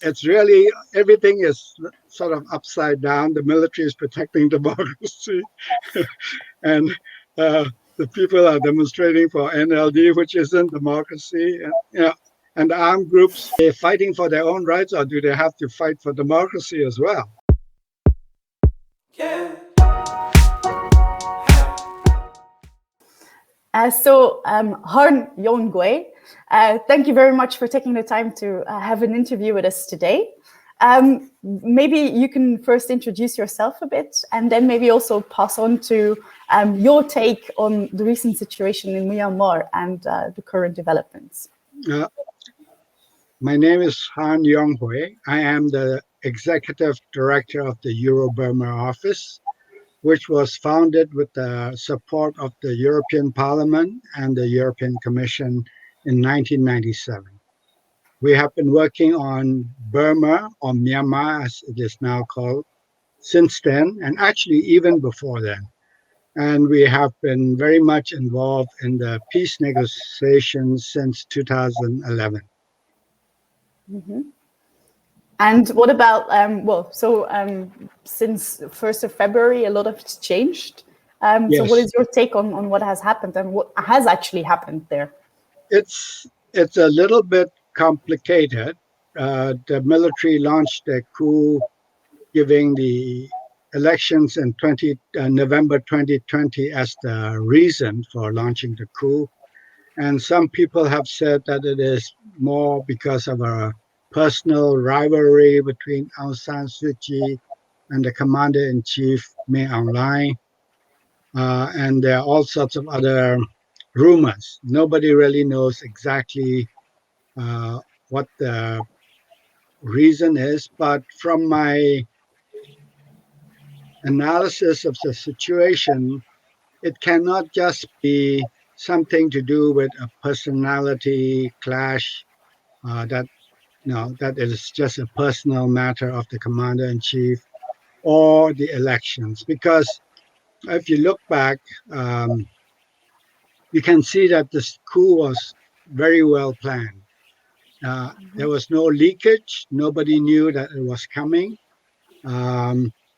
it's really everything is sort of upside down. The military is protecting democracy, and the people are demonstrating for NLD, which isn't democracy. And and the armed groups, they're fighting for their own rights, or do they have to fight for democracy as well? Yeah. Harn Yawnghwe, thank you very much for taking the time to have an interview with us today. Maybe you can first introduce yourself a bit, and then maybe also pass on to your take on the recent situation in Myanmar and the current developments. My name is Harn Yawnghwe. I am the Executive Director of the Euro-Burma Office, which was founded with the support of the European Parliament and the European Commission in 1997. We have been working on Burma, or Myanmar as it is now called, since then, and actually even before then. And we have been very much involved in the peace negotiations since 2011. Mm-hmm. And what about, since 1st of February, a lot has changed. Yes. So what is your take on what has happened and what has actually happened there? It's a little bit complicated. The military launched a coup, giving the elections in November 2020 as the reason for launching the coup. And some people have said that it is more because of a personal rivalry between Aung San Suu Kyi and the commander-in-chief, Min Aung Hlaing. And there are all sorts of other rumors. Nobody really knows exactly what the reason is, but from my analysis of the situation, it cannot just be something to do with a personality clash, that is just a personal matter of the commander-in-chief or the elections. Because if you look back, you can see that this coup was very well planned. There was no leakage. Nobody knew that it was coming.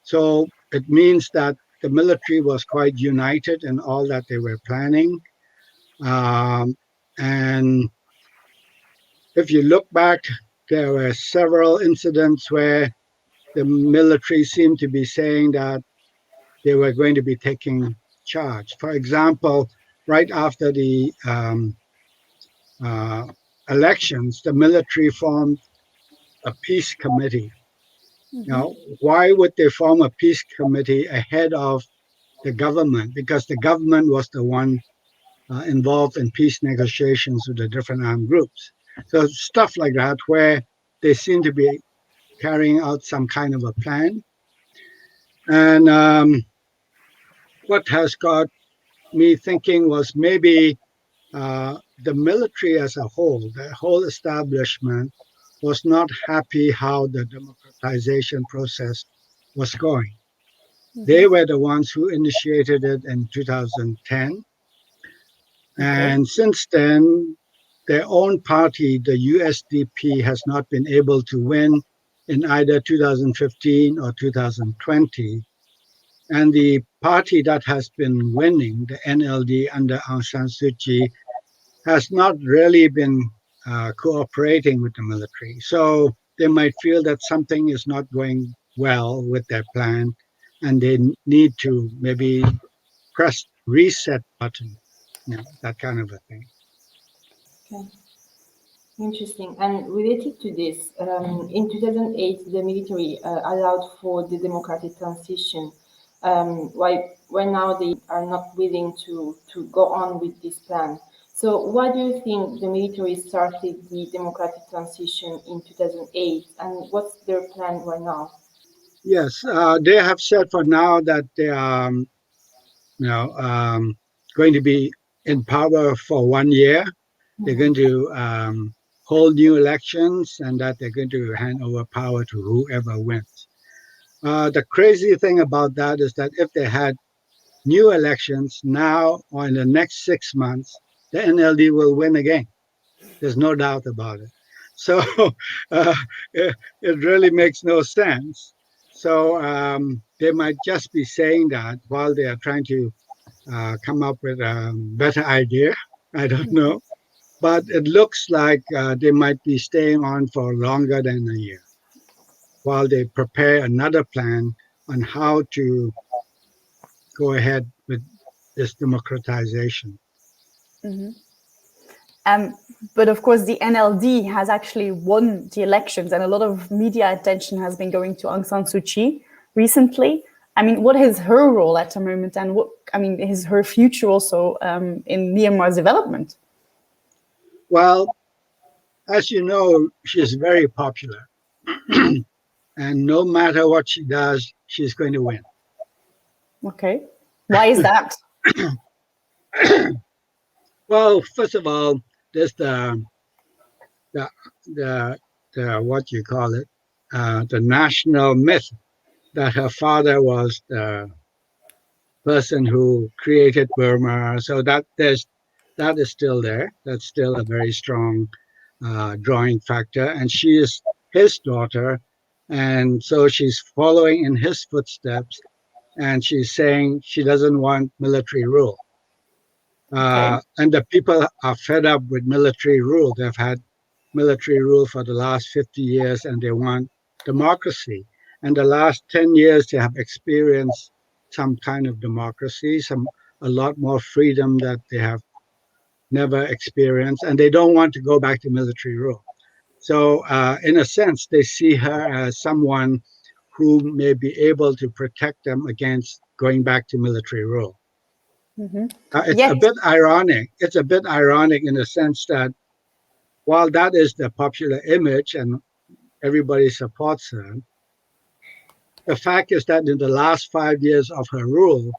So it means that the military was quite united in all that they were planning. And if you look back, there were several incidents where the military seemed to be saying that they were going to be taking charge. For example, right after the elections, the military formed a peace committee. Mm-hmm. Now, why would they form a peace committee ahead of the government? Because the government was the one involved in peace negotiations with the different armed groups. So stuff like that, where they seem to be carrying out some kind of a plan. And what has got me thinking was maybe the military as a whole, the whole establishment, was not happy how the democratization process was going. Mm-hmm. They were the ones who initiated it in 2010. Okay. And since then, their own party, the USDP, has not been able to win in either 2015 or 2020. And the party that has been winning, the NLD under Aung San Suu Kyi, has not really been cooperating with the military. So they might feel that something is not going well with their plan, and they need to maybe press reset button, that kind of a thing. Okay. Interesting. And related to this, in 2008, the military allowed for the democratic transition. Why now they are not willing to go on with this plan? So why do you think the military started the democratic transition in 2008, and what's their plan right now? Yes, they have said for now that they are, going to be in power for 1 year. Mm-hmm. They're going to hold new elections, and that they're going to hand over power to whoever wins. The crazy thing about that is that if they had new elections now or in the next 6 months, the NLD will win again. There's no doubt about it. So it really makes no sense. So they might just be saying that while they are trying to come up with a better idea. I don't know. But it looks like they might be staying on for longer than a year while they prepare another plan on how to go ahead with this democratization. Mhm. But of course, the NLD has actually won the elections, and a lot of media attention has been going to Aung San Suu Kyi recently. I mean, what is her role at the moment, and what is her future also in Myanmar's development? Well, as you know, she's very popular. And no matter what she does, she's going to win. Okay. Why is that? Well, first of all, there's the the what you call it, the national myth that her father was the person who created Burma. So that is still there. That's still a very strong drawing factor, and she is his daughter, and so she's following in his footsteps, and she's saying she doesn't want military rule. Okay. And the people are fed up with military rule. They've had military rule for the last 50 years and they want democracy. And the last 10 years, they have experienced some kind of democracy, a lot more freedom that they have never experienced. And they don't want to go back to military rule. So, in a sense, they see her as someone who may be able to protect them against going back to military rule. It's Yes. a bit ironic. It's a bit ironic in the sense that while that is the popular image and everybody supports her, the fact is that in the last 5 years of her rule,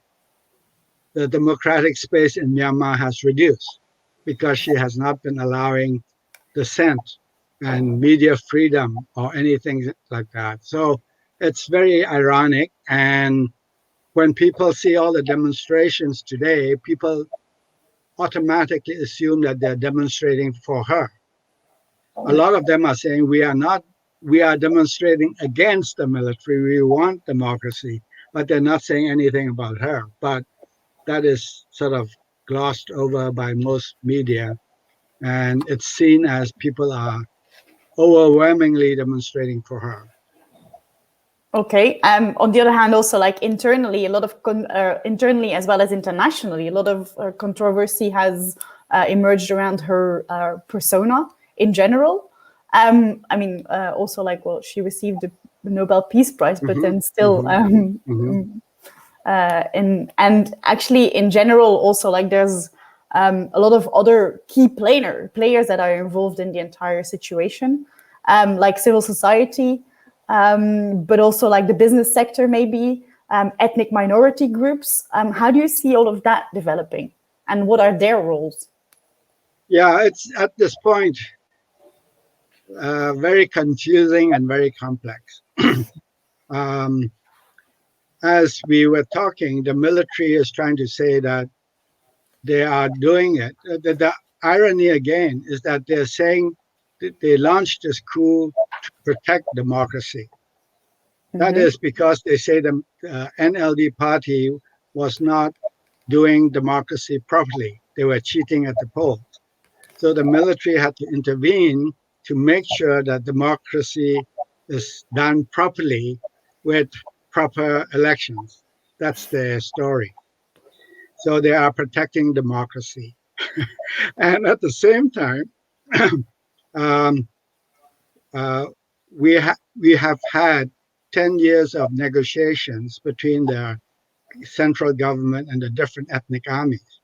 the democratic space in Myanmar has reduced because she has not been allowing dissent and media freedom or anything like that. So it's very ironic. And when people see all the demonstrations today, people automatically assume that they're demonstrating for her. A lot of them are saying we are demonstrating against the military. We want democracy, but they're not saying anything about her. But that is sort of glossed over by most media. And it's seen as people are overwhelmingly demonstrating for her. Okay. On the other hand, also like internally, a lot of internally as well as internationally, a lot of controversy has emerged around her persona in general. Also like, well, she received the Nobel Peace Prize, but then still, and actually in general, also like there's a lot of other key players that are involved in the entire situation, like civil society. But also like the business sector, maybe ethnic minority groups. How do you see all of that developing, and what are their roles? Yeah, it's at this point very confusing and very complex. As we were talking, the military is trying to say that they are doing it. The irony again is that they're saying that they launched this coup to protect democracy. That is because they say the NLD party was not doing democracy properly. They were cheating at the polls. So the military had to intervene to make sure that democracy is done properly with proper elections. That's their story. So they are protecting democracy. And at the same time, um, we have had 10 years of negotiations between the central government and the different ethnic armies.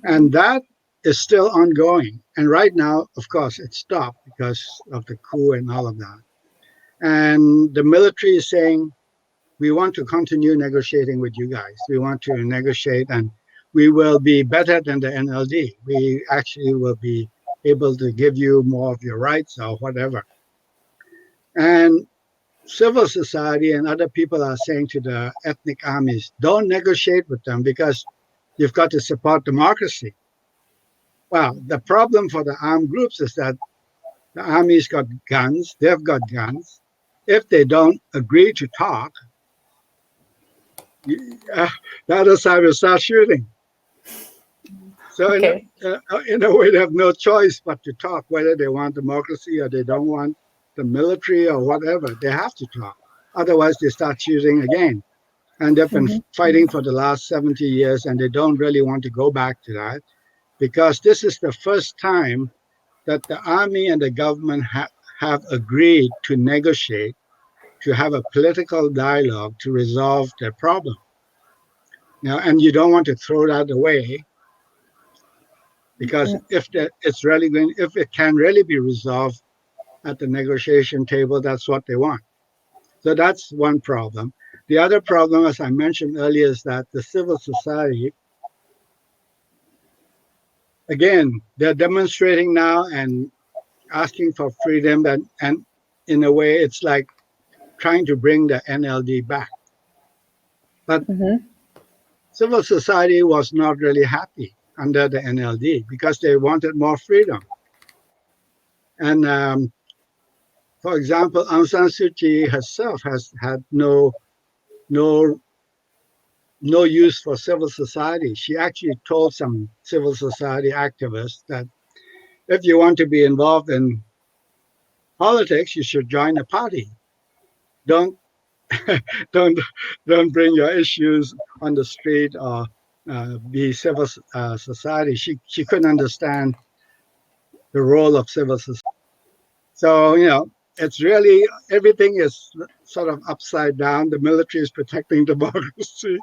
And that is still ongoing. And right now, of course, it stopped because of the coup and all of that. And the military is saying, we want to continue negotiating with you guys. We want to negotiate and we will be better than the NLD. We actually will be able to give you more of your rights or whatever. And civil society and other people are saying to the ethnic armies, don't negotiate with them because you've got to support democracy. Well, the problem for the armed groups is that The army's got guns. They've got guns. If they don't agree to talk, the other side will start shooting. So Okay. in a way, they have no choice but to talk, whether they want democracy or they don't want the military or whatever. They have to talk. Otherwise, they start shooting again. And they've been fighting for the last 70 years, and they don't really want to go back to that, because this is the first time that the army and the government have agreed to negotiate, to have a political dialogue to resolve their problem. And you don't want to throw that away, because if it can really be resolved at the negotiation table, that's what they want. So that's one problem. The other problem, as I mentioned earlier, is that the civil society, again, they're demonstrating now and asking for freedom, and in a way, it's like trying to bring the NLD back. But civil society was not really happy under the NLD because they wanted more freedom. And for example, Aung San Suu Kyi herself has had no use for civil society. She actually told some civil society activists that if you want to be involved in politics, you should join a party. Don't don't bring your issues on the street or be civil society. She couldn't understand the role of civil society. So it's really, everything is sort of upside down. The military is protecting democracy,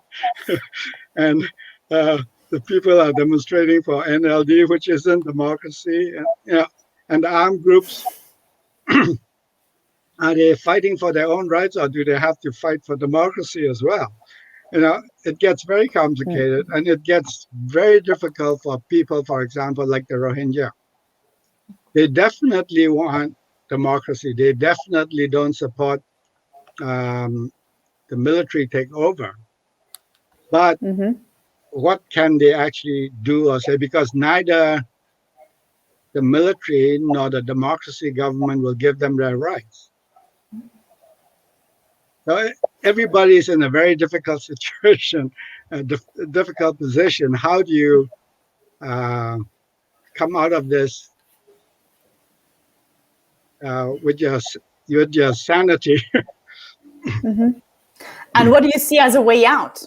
and the people are demonstrating for NLD, which isn't democracy. And the armed groups, are they fighting for their own rights, or do they have to fight for democracy as well? It gets very complicated, and it gets very difficult for people, for example, like the Rohingya. They definitely want democracy. They definitely don't support the military takeover. But what can they actually do or say? Because neither the military nor the democracy government will give them their rights. So everybody is in a very difficult situation, a difficult position. How do you come out of this with your sanity? And what do you see as a way out?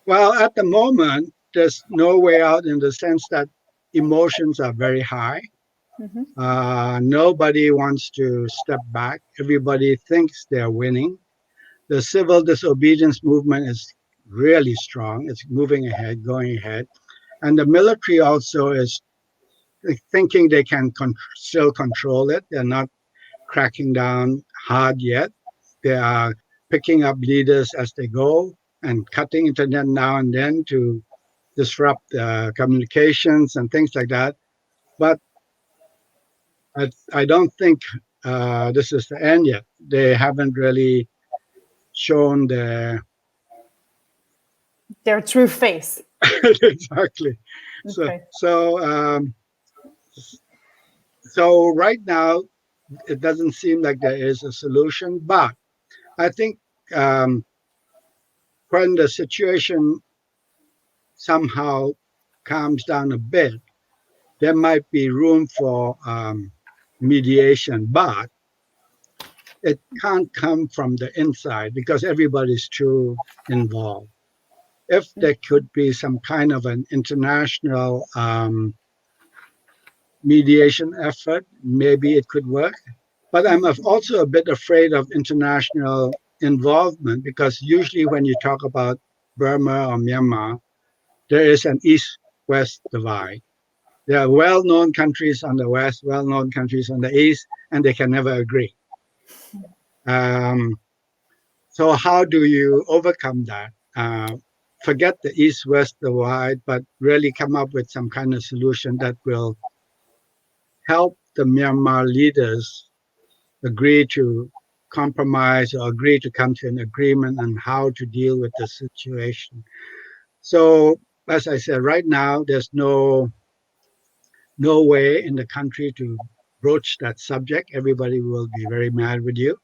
Well, at the moment, there's no way out, in the sense that emotions are very high. Nobody wants to step back. Everybody thinks they're winning. The civil disobedience movement is really strong. It's moving ahead, going ahead. And the military also is thinking they can still control it. They're not cracking down hard yet. They are picking up leaders as they go and cutting internet now and then to disrupt communications and things like that. But I don't think this is the end yet. They haven't really shown their true face. Exactly. Okay. So right now, it doesn't seem like there is a solution. But I think when the situation somehow calms down a bit, there might be room for mediation. But it can't come from the inside because everybody's too involved. If there could be some kind of an international mediation effort, maybe it could work. But I'm also a bit afraid of international involvement, because usually when you talk about Burma or Myanmar, there is an East-West divide. There are well-known countries on the West, well-known countries on the East, and they can never agree. So how do you overcome that? Forget the East-West divide, but really come up with some kind of solution that will help the Myanmar leaders agree to compromise or agree to come to an agreement on how to deal with the situation. So, as I said, right now, there's no way in the country to broach that subject, everybody will be very mad with you.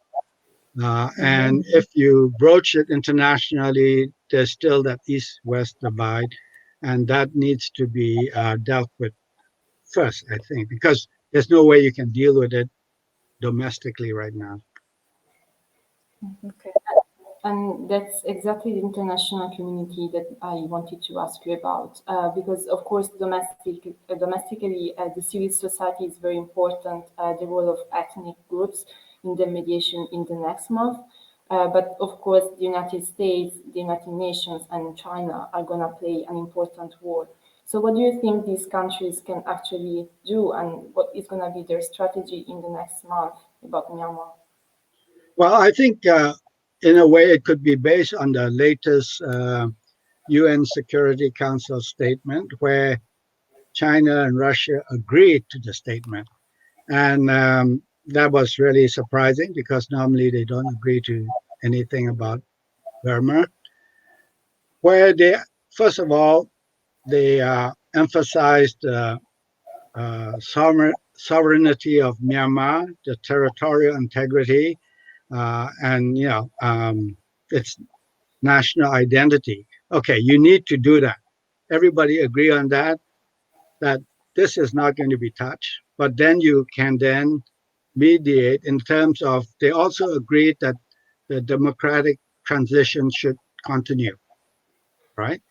And if you broach it internationally, there's still that East-West divide, and that needs to be dealt with first, I think, because there's no way you can deal with it domestically right now. Okay. And that's exactly the international community that I wanted to ask you about, because of course, domestically, the civil society is very important. The role of ethnic groups in the mediation in the next month, but of course, the United States, the United Nations, and China are going to play an important role. So, what do you think these countries can actually do, and what is going to be their strategy in the next month about Myanmar? Well, I think in a way it could be based on the latest UN Security Council statement, where China and Russia agreed to the statement. And that was really surprising because normally they don't agree to anything about Burma. Where they, first of all, they emphasized sovereignty of Myanmar, the territorial integrity, and its national identity. Okay, you need to do that. Everybody agree on that. That this is not going to be touched. But then you can then mediate in terms of. They also agreed that the democratic transition should continue. Right.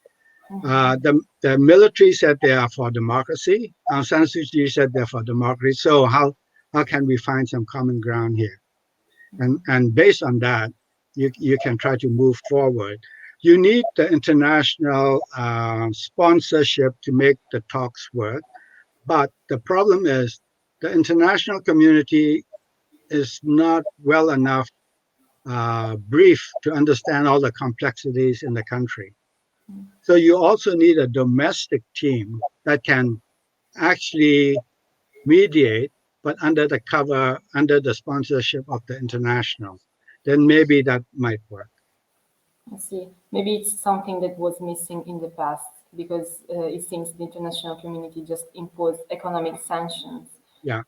The military said they are for democracy. Aung San Suu Kyi said they're for democracy. So how can we find some common ground here? And based on that, you can try to move forward. You need the international sponsorship to make the talks work. But the problem is the international community is not well enough briefed to understand all the complexities in the country. So you also need a domestic team that can actually mediate, but under the sponsorship of the international. Then maybe that might work. I see. Maybe it's something that was missing in the past because it seems the international community just imposed economic sanctions. Yeah.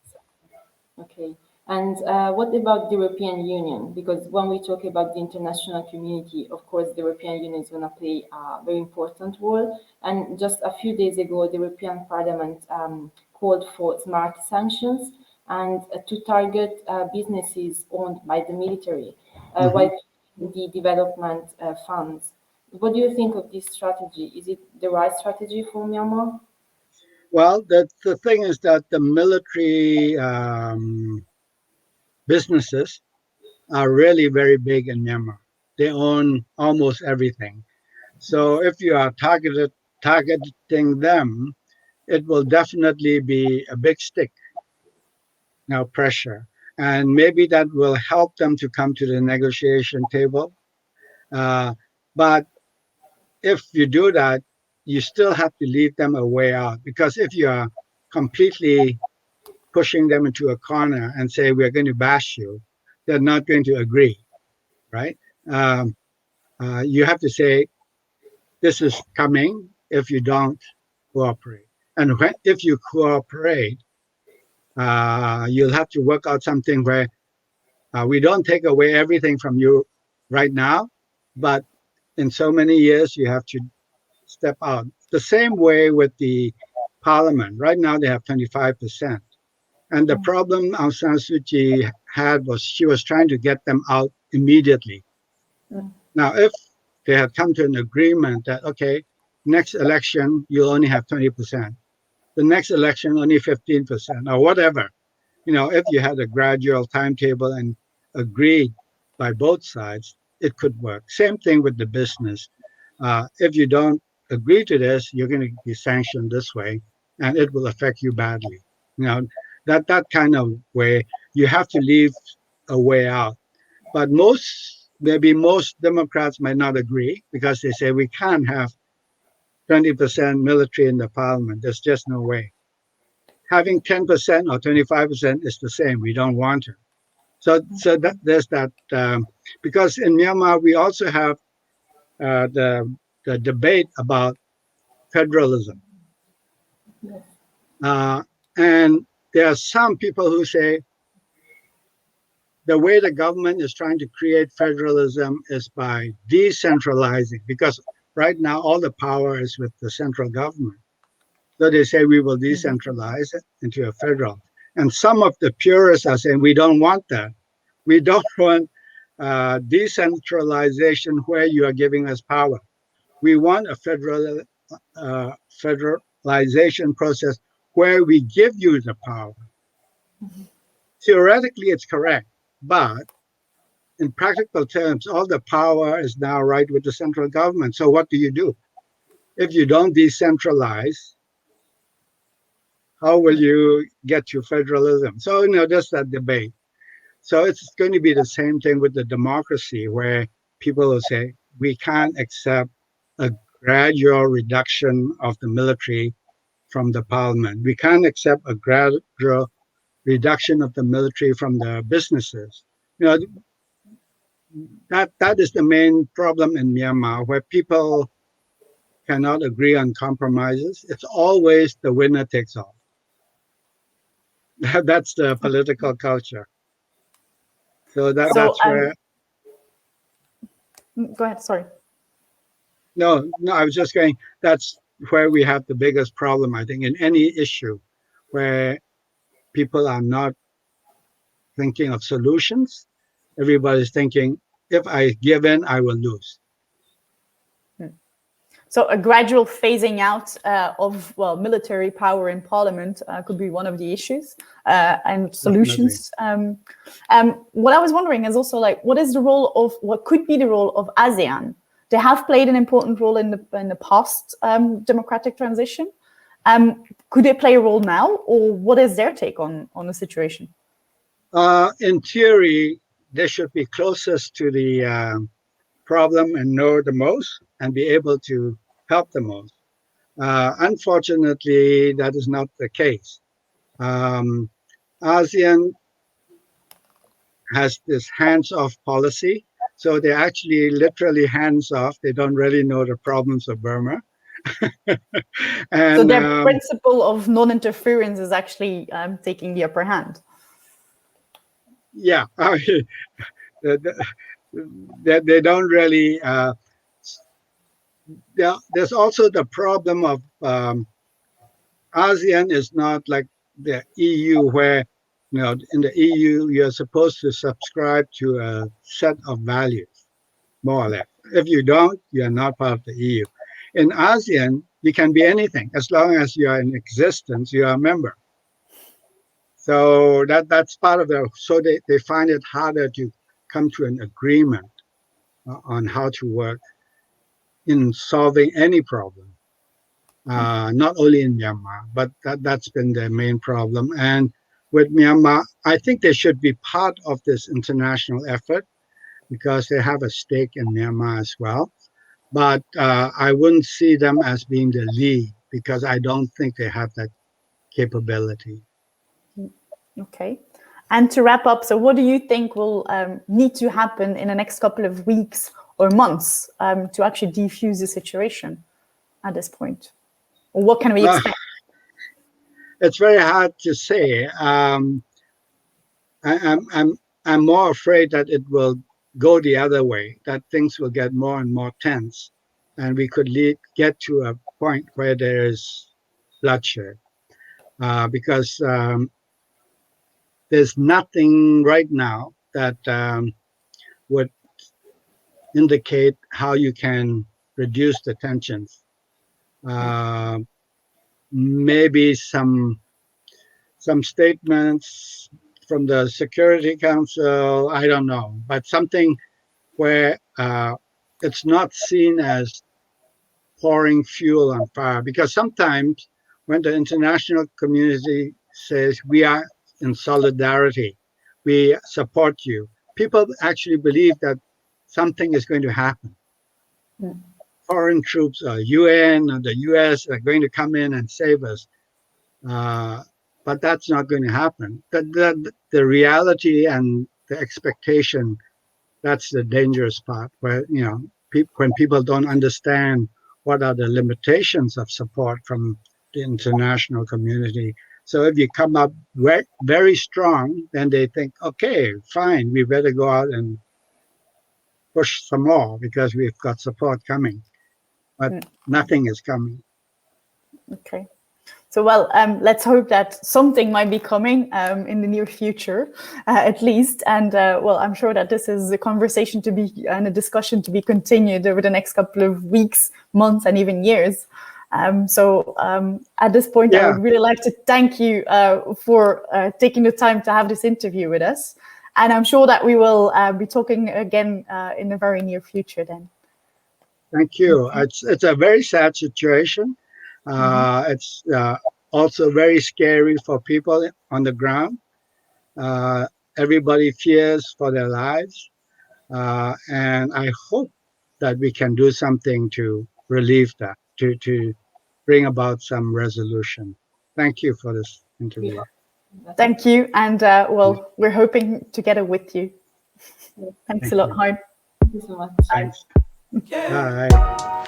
Okay. And what about the European Union? Because when we talk about the international community, of course, the European Union is going to play a very important role. And just a few days ago, the European Parliament called for smart sanctions and to target businesses owned by the military, while the development funds. What do you think of this strategy? Is it the right strategy for Myanmar? Well, the thing is that the military businesses are really very big in Myanmar. They own almost everything. So if you are targeting them, it will definitely be a big stick. Now pressure, and maybe that will help them to come to the negotiation table. But if you do that, you still have to leave them a way out because if you are completely pushing them into a corner and say we're going to bash you, they're not going to agree, right? You have to say this is coming if you don't cooperate, and if you cooperate, you'll have to work out something where we don't take away everything from you right now, but in so many years you have to step out. The same way with the parliament. Right now they have 25%. And the problem Aung San Suu Kyi had was she was trying to get them out immediately. Now, if they had come to an agreement that, okay, next election, you'll only have 20%. The next election, only 15% or whatever. If you had a gradual timetable and agreed by both sides, it could work. Same thing with the business. If you don't agree to this, you're going to be sanctioned this way, and it will affect you badly. That kind of way, you have to leave a way out. But maybe most Democrats might not agree because they say we can't have 20% military in the parliament. There's just no way. Having 10% or 25% is the same. We don't want it. So there's that. Because in Myanmar, we also have the debate about federalism. Yes. And there are some people who say the way the government is trying to create federalism is by decentralizing, because right now all the power is with the central government. So they say we will decentralize it into a federal. And some of the purists are saying we don't want that. We don't want decentralization where you are giving us power. We want a federalization process where we give you the power. Theoretically, it's correct, but in practical terms, all the power is now right with the central government. So what do you do? If you don't decentralize, how will you get to federalism? So, there's that debate. So it's going to be the same thing with the democracy, where people will say, we can't accept a gradual reduction of the military from the parliament. We can't accept a gradual reduction of the military from the businesses. That is the main problem in Myanmar, where people cannot agree on compromises. It's always the winner takes all. That's the political culture. So that's where. Go ahead. Sorry. No, I was just saying that's where we have the biggest problem, I think, in any issue where people are not thinking of solutions. Everybody's thinking, if I give in, I will lose. So a gradual phasing out of military power in parliament could be one of the issues and solutions. What I was wondering is also what could be the role of ASEAN? They have played an important role in the past democratic transition. Could they play a role now, or what is their take on the situation? In theory, they should be closest to the problem and know the most and be able to help the most. Unfortunately, that is not the case. ASEAN has this hands-off policy, so they're actually literally hands-off. They don't really know the problems of Burma. So their principle of non-interference is actually taking the upper hand. Yeah, they don't really. There's also the problem of ASEAN is not like the EU, where in the EU you're supposed to subscribe to a set of values, more or less. If you don't, you're not part of the EU. In ASEAN, you can be anything as long as you are in existence. You are a member. So that's part of the. So they find it harder to come to an agreement on how to work in solving any problem, not only in Myanmar, but that's been their main problem. And with Myanmar, I think they should be part of this international effort because they have a stake in Myanmar as well. But I wouldn't see them as being the lead because I don't think they have that capability. Okay. And to wrap up, so what do you think will need to happen in the next couple of weeks or months to actually defuse the situation at this point? Or what can we expect? It's very hard to say. I'm more afraid that it will go the other way, that things will get more and more tense, and we could get to a point where there is bloodshed. Because there's nothing right now that would indicate how you can reduce the tensions. Maybe some statements from the Security Council, I don't know, but something where it's not seen as pouring fuel on fire. Because sometimes when the international community says we are in solidarity, we support you, people actually believe that something is going to happen. Foreign troops, UN or the US are going to come in and save us. But that's not going to happen. The reality and the expectation, that's the dangerous part, where when people don't understand what are the limitations of support from the international community, So if you come up very strong, then they think, okay, fine, we better go out and push some more because we've got support coming. But nothing is coming. Okay. So, well, let's hope that something might be coming in the near future, at least. And, well, I'm sure that this is a conversation to be and a discussion to be continued over the next couple of weeks, months, and even years. So at this point, I would really like to thank you for taking the time to have this interview with us. And I'm sure that we will be talking again in the very near future then. Thank you. It's a very sad situation. It's also very scary for people on the ground. Everybody fears for their lives. And I hope that we can do something to relieve that, to bring about some resolution. Thank you for this interview. Thank you. And well, we're hoping together with you. Thanks a lot, Harn. Thank you so much. Thanks. Bye.